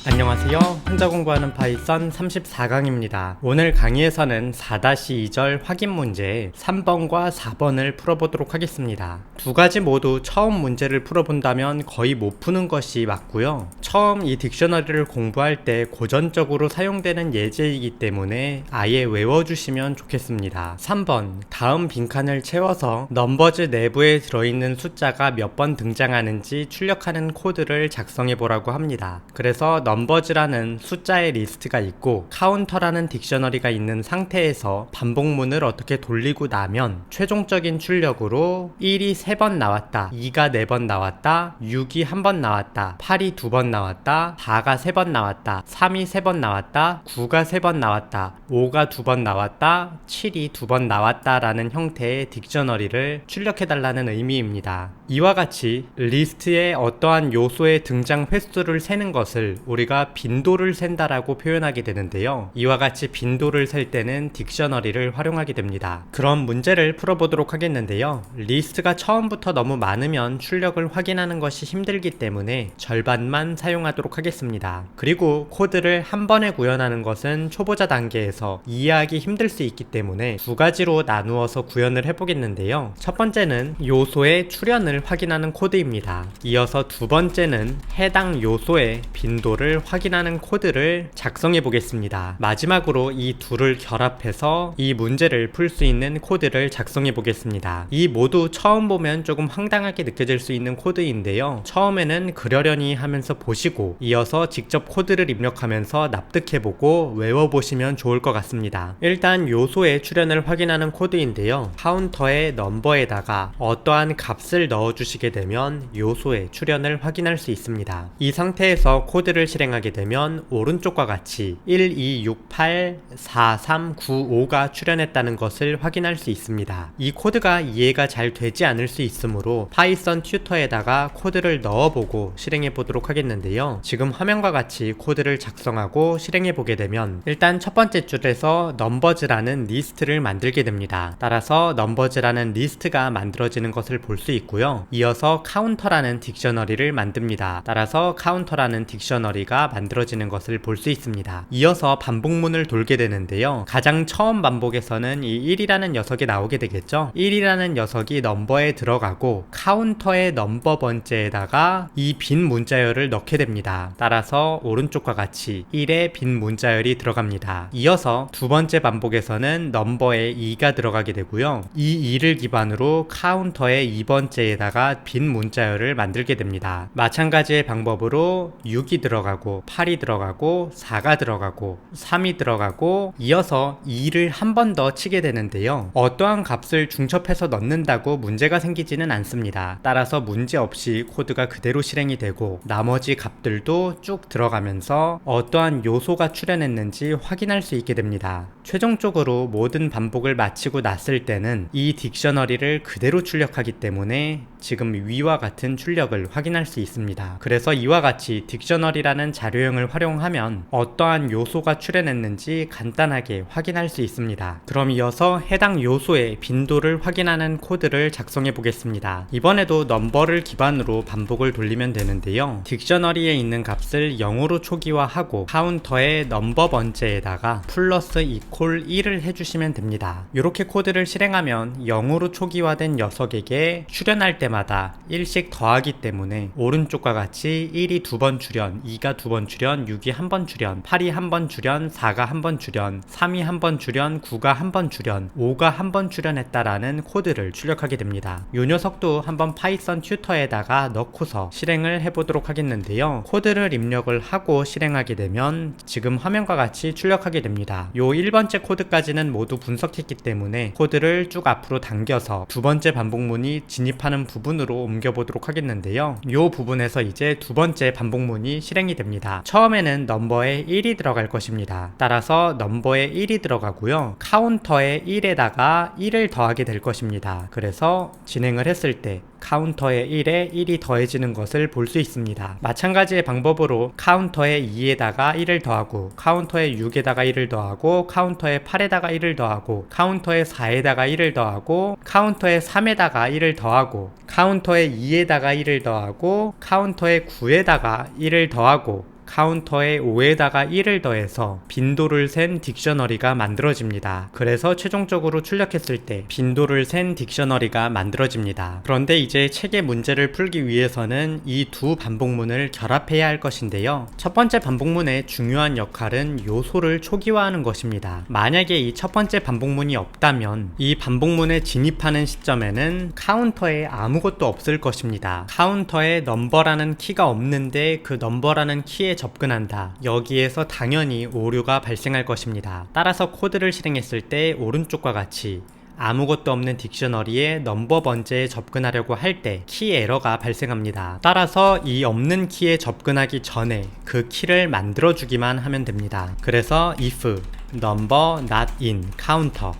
안녕하세요. 혼자 공부하는 파이썬 34강입니다. 오늘 강의에서는 4-2절 확인 문제 3번과 4번을 풀어보도록 하겠습니다. 두 가지 모두 처음 문제를 풀어본다면 거의 못 푸는 것이 맞고요. 처음 이 딕셔너리를 공부할 때 고전적으로 사용되는 예제이기 때문에 아예 외워주시면 좋겠습니다. 3번, 다음 빈칸을 채워서 넘버즈 내부에 들어있는 숫자가 몇 번 등장하는지 출력하는 코드를 작성해보라고 합니다. 그래서 넘버즈라는 숫자의 리스트가 있고 카운터라는 딕셔너리가 있는 상태에서 반복문을 어떻게 돌리고 나면 최종적인 출력으로 1이 3번 나왔다, 2가 4번 나왔다, 6이 1번 나왔다, 8이 2번 나왔다, 4가 3번 나왔다, 3이 3번 나왔다, 9가 3번 나왔다, 5가 2번 나왔다, 7이 2번 나왔다 라는 형태의 딕셔너리를 출력해달라는 의미입니다. 이와 같이 리스트의 어떠한 요소의 등장 횟수를 세는 것을 우리가 빈도를 센다라고 표현하게 되는데요. 이와 같이 빈도를 셀 때는 딕셔너리를 활용하게 됩니다. 그럼 문제를 풀어보도록 하겠는데요. 리스트가 처음부터 너무 많으면 출력을 확인하는 것이 힘들기 때문에 절반만 사용하도록 하겠습니다. 그리고 코드를 한 번에 구현하는 것은 초보자 단계에서 이해하기 힘들 수 있기 때문에 두 가지로 나누어서 구현을 해보겠는데요. 첫 번째는 요소의 출현을 확인하는 코드입니다. 이어서 두 번째는 해당 요소의 빈도를 확인하는 코드를 작성해 보겠습니다. 마지막으로 이 둘을 결합해서 이 문제를 풀 수 있는 코드를 작성해 보겠습니다. 이 모두 처음 보면 조금 황당하게 느껴질 수 있는 코드인데요. 처음에는 그러려니 하면서 보시고 이어서 직접 코드를 입력하면서 납득해보고 외워보시면 좋을 것 같습니다. 일단 요소의 출현을 확인하는 코드인데요. 카운터의 넘버에다가 어떠한 값을 넣어주시게 되면 요소의 출현을 확인할 수 있습니다. 이 상태에서 코드를 실행하게 되면 오른쪽과 같이 1, 2, 6, 8, 4, 3, 9, 5가 출현했다는 것을 확인할 수 있습니다. 이 코드가 이해가 잘 되지 않을 수 있으므로 파이썬 튜터에다가 코드를 넣어보고 실행해 보도록 하겠는데요. 지금 화면과 같이 코드를 작성하고 실행해 보게 되면 일단 첫 번째 줄에서 넘버즈라는 리스트를 만들게 됩니다. 따라서 넘버즈라는 리스트가 만들어지는 것을 볼 수 있고요. 이어서 카운터라는 딕셔너리를 만듭니다. 따라서 카운터라는 딕셔너리가 만들어지는 것을 볼 수 있습니다. 이어서 반복문을 돌게 되는데요. 가장 처음 반복에서는 이 1이라는 녀석이 나오게 되겠죠. 1이라는 녀석이 넘버에 들어가고 카운터의 넘버 번째에다가 이 빈 문자열을 넣게 됩니다. 따라서 오른쪽과 같이 1의 빈 문자열이 들어갑니다. 이어서 두 번째 반복에서는 넘버에 2가 들어가게 되고요. 이 2를 기반으로 카운터의 2번째에다가 빈 문자열을 만들게 됩니다. 마찬가지의 방법으로 6이 들어가고 8이 들어가고 4가 들어가고 3이 들어가고 이어서 2를 한 번 더 치게 되는데요. 어떠한 값을 중첩해서 넣는다고 문제가 생기지는 않습니다. 따라서 문제 없이 코드가 그대로 실행이 되고 나머지 값들도 쭉 들어가면서 어떠한 요소가 출현했는지 확인할 수 있게 됩니다. 최종적으로 모든 반복을 마치고 났을 때는 이 딕셔너리를 그대로 출력하기 때문에 지금 위와 같은 출력을 확인할 수 있습니다. 그래서 이와 같이 딕셔너리라는 자료형을 활용하면 어떠한 요소가 출현했는지 간단하게 확인할 수 있습니다. 그럼 이어서 해당 요소의 빈도를 확인하는 코드를 작성해 보겠습니다. 이번에도 넘버를 기반으로 반복을 돌리면 되는데요. 딕셔너리에 있는 값을 0으로 초기화하고 카운터의 넘버 번째에다가 플러스 이퀄 1을 해주시면 됩니다. 이렇게 코드를 실행하면 0으로 초기화된 녀석에게 출현할 때마다 1씩 더하기 때문에 오른쪽과 같이 1이 2번 출현, 2가 2번 출현, 6이 1번 출현, 8이 1번 출현, 4가 1번 출현, 3이 1번 출현, 9가 1번 출현, 5가 1번 출현했다라는 코드를 출력하게 됩니다. 이 녀석도 한번 파이썬 튜터에다가 넣고서 실행을 해보도록 하겠는데요. 코드를 입력을 하고 실행하게 되면 지금 화면과 같이 출력하게 됩니다. 요 1번째 코드까지는 모두 분석했기 때문에 코드를 쭉 앞으로 당겨서 두 번째 반복문이 진입하는 부분으로 옮겨보도록 하겠는데요. 이 부분에서 이제 두 번째 반복문이 실행이 됩니다. 처음에는 넘버에 1이 들어갈 것입니다. 따라서 넘버에 1이 들어가고요. 카운터에 1에다가 1을 더하게 될 것입니다. 그래서 진행을 했을 때 카운터에 1에 1이 더해지는 것을 볼 수 있습니다. 마찬가지의 방법으로 카운터에 2에다가 1을 더하고 카운터에 6에다가 1을 더하고 카운터에 8에다가 1을 더하고 카운터에 4에다가 1을 더하고 카운터에 3에다가 1을 더하고 카운터에 2에다가 1을 더하고 카운터에 9에다가 1을 더하고 카운터에 5에다가 1을 더해서 빈도를 센 딕셔너리가 만들어집니다. 그래서 최종적으로 출력했을 때 빈도를 센 딕셔너리가 만들어집니다. 그런데 이제 책의 문제를 풀기 위해서는 이 두 반복문을 결합해야 할 것인데요. 첫 번째 반복문의 중요한 역할은 요소를 초기화하는 것입니다. 만약에 이 첫 번째 반복문이 없다면 이 반복문에 진입하는 시점에는 카운터에 아무것도 없을 것입니다. 카운터에 넘버라는 키가 없는데 그 넘버라는 키에 접근한다. 여기에서 당연히 오류가 발생할 것입니다. 따라서 코드를 실행했을 때 오른쪽과 같이 아무것도 없는 딕셔너리에 넘버 번째에 접근하려고 할 때 키 에러가 발생합니다. 따라서 이 없는 키에 접근하기 전에 그 키를 만들어주기만 하면 됩니다. 그래서 if number not in counter,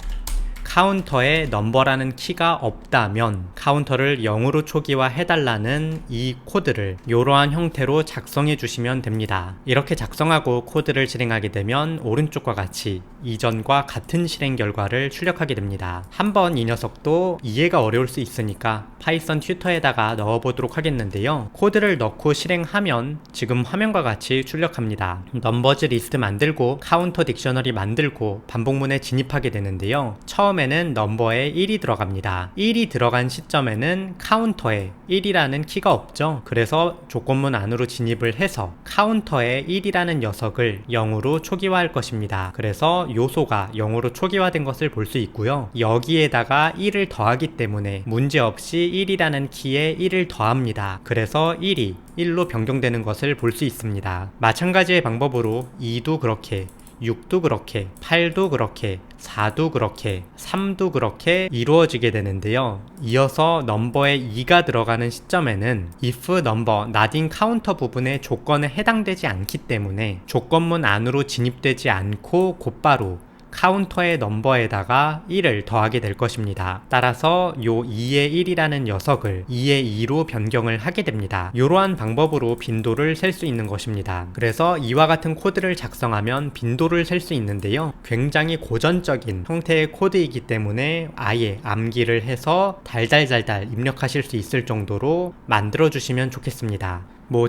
카운터에 넘버라는 키가 없다면 카운터를 0으로 초기화 해달라는 이 코드를 이러한 형태로 작성해 주시면 됩니다. 이렇게 작성하고 코드를 실행하게 되면 오른쪽과 같이 이전과 같은 실행 결과를 출력하게 됩니다. 한번 이 녀석도 이해가 어려울 수 있으니까 파이썬 튜터에다가 넣어보도록 하겠는데요. 코드를 넣고 실행하면 지금 화면과 같이 출력합니다. 넘버즈 리스트 만들고 카운터 딕셔너리 만들고 반복문에 진입하게 되는데요. 처음에는 넘버에 1이 들어갑니다. 1이 들어간 시점에는 카운터에 1이라는 키가 없죠. 그래서 조건문 안으로 진입을 해서 카운터에 1이라는 녀석을 0으로 초기화할 것입니다. 그래서 요소가 0으로 초기화된 것을 볼 수 있고요. 여기에다가 1을 더하기 때문에 문제없이 1이라는 키에 1을 더합니다. 그래서 1이 1로 변경되는 것을 볼 수 있습니다. 마찬가지의 방법으로 2도 그렇게, 6도 그렇게, 8도 그렇게, 4도 그렇게, 3도 그렇게 이루어지게 되는데요. 이어서 넘버에 2가 들어가는 시점에는 if number not in counter 부분의 조건에 해당되지 않기 때문에 조건문 안으로 진입되지 않고 곧바로 카운터의 넘버에다가 1을 더하게 될 것입니다. 따라서 요 2의 1이라는 녀석을 2의 2로 변경을 하게 됩니다. 이러한 방법으로 빈도를 셀 수 있는 것입니다. 그래서 이와 같은 코드를 작성하면 빈도를 셀 수 있는데요. 굉장히 고전적인 형태의 코드이기 때문에 아예 암기를 해서 달달달달 입력하실 수 있을 정도로 만들어 주시면 좋겠습니다.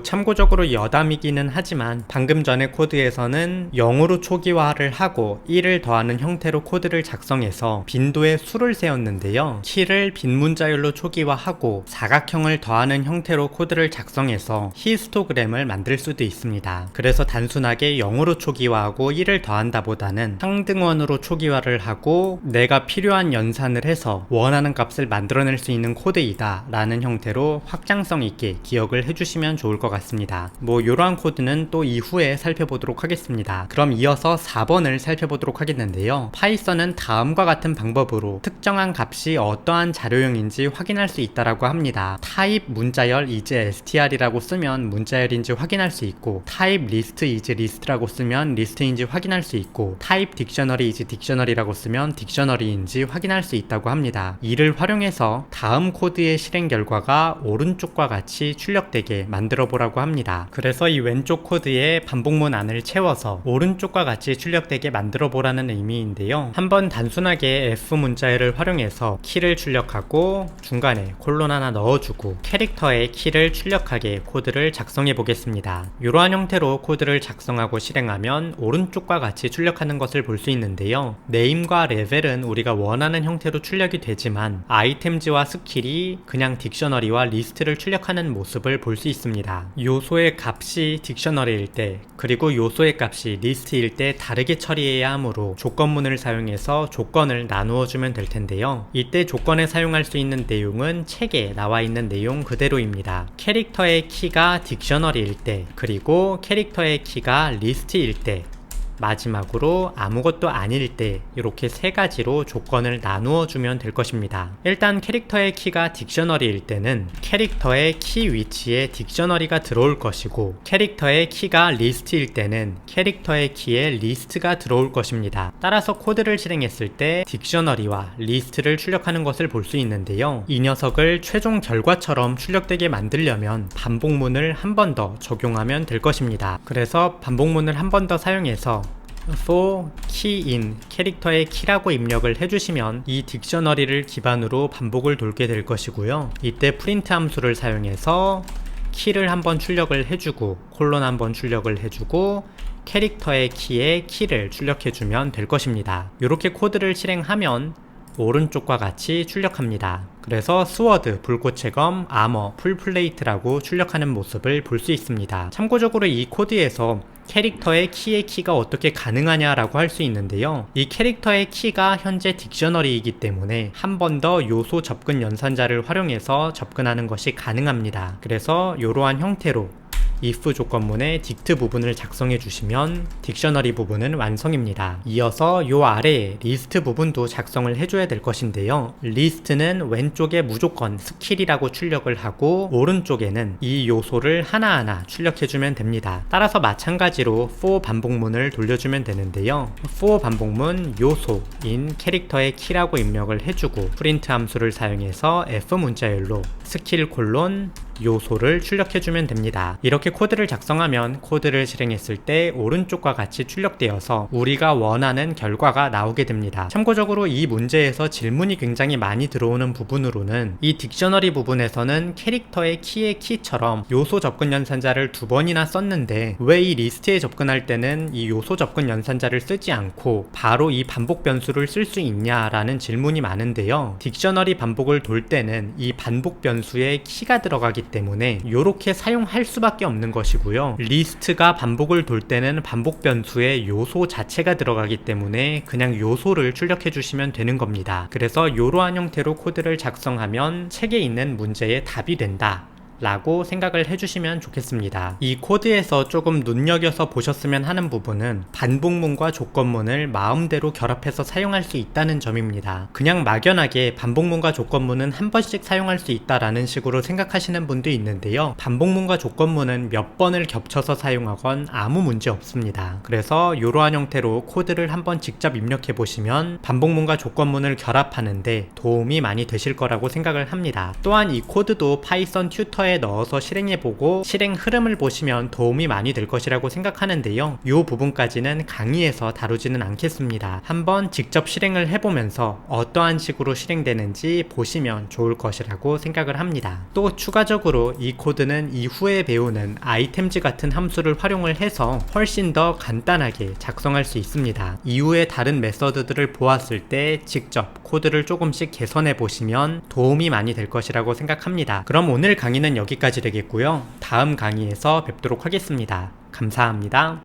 참고적으로 여담이기는 하지만 방금 전의 코드에서는 0으로 초기화를 하고 1을 더하는 형태로 코드를 작성해서 빈도의 수를 세웠는데요. 키를 빈 문자열로 초기화하고 사각형을 더하는 형태로 코드를 작성해서 히스토그램을 만들 수도 있습니다. 그래서 단순하게 0으로 초기화하고 1을 더한다 보다는 상등원으로 초기화를 하고 내가 필요한 연산을 해서 원하는 값을 만들어낼 수 있는 코드이다 라는 형태로 확장성 있게 기억을 해주시면 좋을 것 같습니다. 이러한 코드는 또 이후에 살펴보도록 하겠습니다. 그럼 이어서 4번을 살펴보도록 하겠는데요. 파이썬은 다음과 같은 방법으로 특정한 값이 어떠한 자료형인지 확인할 수 있다라고 합니다. 타입 문자열 is str이라고 쓰면 문자열인지 확인할 수 있고, 타입 리스트 is list라고 쓰면 리스트인지 확인할 수 있고, 타입 딕셔너리 is 딕셔너리라고 쓰면 딕셔너리인지 확인할 수 있다고 합니다. 이를 활용해서 다음 코드의 실행 결과가 오른쪽과 같이 출력되게 만들어 보라고 합니다. 그래서 이 왼쪽 코드에 반복문 안을 채워서 오른쪽과 같이 출력되게 만들어 보라는 의미인데요. 한번 단순하게 F 문자열을 활용해서 키를 출력하고 중간에 콜론 하나 넣어주고 캐릭터의 키를 출력하게 코드를 작성해 보겠습니다. 이러한 형태로 코드를 작성하고 실행하면 오른쪽과 같이 출력하는 것을 볼 수 있는데요. 네임과 레벨은 우리가 원하는 형태로 출력이 되지만 아이템즈와 스킬이 그냥 딕셔너리와 리스트를 출력하는 모습을 볼 수 있습니다. 요소의 값이 딕셔너리일 때 그리고 요소의 값이 리스트일 때 다르게 처리해야 하므로 조건문을 사용해서 조건을 나누어 주면 될 텐데요. 이때 조건에 사용할 수 있는 내용은 책에 나와 있는 내용 그대로입니다. 캐릭터의 키가 딕셔너리일 때 그리고 캐릭터의 키가 리스트일 때 마지막으로 아무것도 아닐 때 이렇게 세 가지로 조건을 나누어 주면 될 것입니다. 일단 캐릭터의 키가 딕셔너리일 때는 캐릭터의 키 위치에 딕셔너리가 들어올 것이고, 캐릭터의 키가 리스트일 때는 캐릭터의 키에 리스트가 들어올 것입니다. 따라서 코드를 실행했을 때 딕셔너리와 리스트를 출력하는 것을 볼 수 있는데요. 이 녀석을 최종 결과처럼 출력되게 만들려면 반복문을 한 번 더 적용하면 될 것입니다. 그래서 반복문을 한 번 더 사용해서 for key in 캐릭터의 키라고 입력을 해주시면 이 딕셔너리를 기반으로 반복을 돌게 될 것이고요. 이때 프린트 함수를 사용해서 키를 한번 출력을 해주고 콜론 한번 출력을 해주고 캐릭터의 키에 키를 출력해주면 될 것입니다. 이렇게 코드를 실행하면 오른쪽과 같이 출력합니다. 그래서 스워드, 불꽃의 검, 아머, 풀플레이트라고 출력하는 모습을 볼 수 있습니다. 참고적으로 이 코드에서 캐릭터의 키의 키가 어떻게 가능하냐라고 할 수 있는데요. 이 캐릭터의 키가 현재 딕셔너리이기 때문에 한 번 더 요소 접근 연산자를 활용해서 접근하는 것이 가능합니다. 그래서 이러한 형태로 if 조건문의 딕트 부분을 작성해 주시면 딕셔너리 부분은 완성입니다. 이어서 요 아래에 리스트 부분도 작성을 해줘야 될 것인데요. 리스트는 왼쪽에 무조건 스킬이라고 출력을 하고 오른쪽에는 이 요소를 하나하나 출력해주면 됩니다. 따라서 마찬가지로 for 반복문을 돌려주면 되는데요. for 반복문 요소인 캐릭터의 키라고 입력을 해주고 프린트 함수를 사용해서 f 문자열로 스킬 콜론 요소를 출력해주면 됩니다. 이렇게 코드를 작성하면 코드를 실행했을 때 오른쪽과 같이 출력되어서 우리가 원하는 결과가 나오게 됩니다. 참고적으로 이 문제에서 질문이 굉장히 많이 들어오는 부분으로는 이 딕셔너리 부분에서는 캐릭터의 키의 키처럼 요소 접근 연산자를 2번이나 썼는데 왜 이 리스트에 접근할 때는 이 요소 접근 연산자를 쓰지 않고 바로 이 반복 변수를 쓸 수 있냐라는 질문이 많은데요. 딕셔너리 반복을 돌 때는 이 반복 변수에 키가 들어가기 때문에 이렇게 사용할 수밖에 없는 것이고요. 리스트가 반복을 돌 때는 반복 변수에 요소 자체가 들어가기 때문에 그냥 요소를 출력해 주시면 되는 겁니다. 그래서 이러한 형태로 코드를 작성하면 책에 있는 문제의 답이 된다 라고 생각을 해주시면 좋겠습니다. 이 코드에서 조금 눈여겨서 보셨으면 하는 부분은 반복문과 조건문을 마음대로 결합해서 사용할 수 있다는 점입니다. 그냥 막연하게 반복문과 조건문은 한 번씩 사용할 수 있다라는 식으로 생각하시는 분도 있는데요. 반복문과 조건문은 몇 번을 겹쳐서 사용하건 아무 문제 없습니다. 그래서 이러한 형태로 코드를 한번 직접 입력해 보시면 반복문과 조건문을 결합하는데 도움이 많이 되실 거라고 생각을 합니다. 또한 이 코드도 파이썬 튜터에 넣어서 실행해보고 실행 흐름을 보시면 도움이 많이 될 것이라고 생각하는데요. 이 부분까지는 강의에서 다루지는 않겠습니다. 한번 직접 실행을 해보면서 어떠한 식으로 실행되는지 보시면 좋을 것이라고 생각을 합니다. 또 추가적으로 이 코드는 이후에 배우는 아이템즈 같은 함수를 활용을 해서 훨씬 더 간단하게 작성할 수 있습니다. 이후에 다른 메서드들을 보았을 때 직접 코드를 조금씩 개선해 보시면 도움이 많이 될 것이라고 생각합니다. 그럼 오늘 강의는 여기까지 되겠고요. 다음 강의에서 뵙도록 하겠습니다. 감사합니다.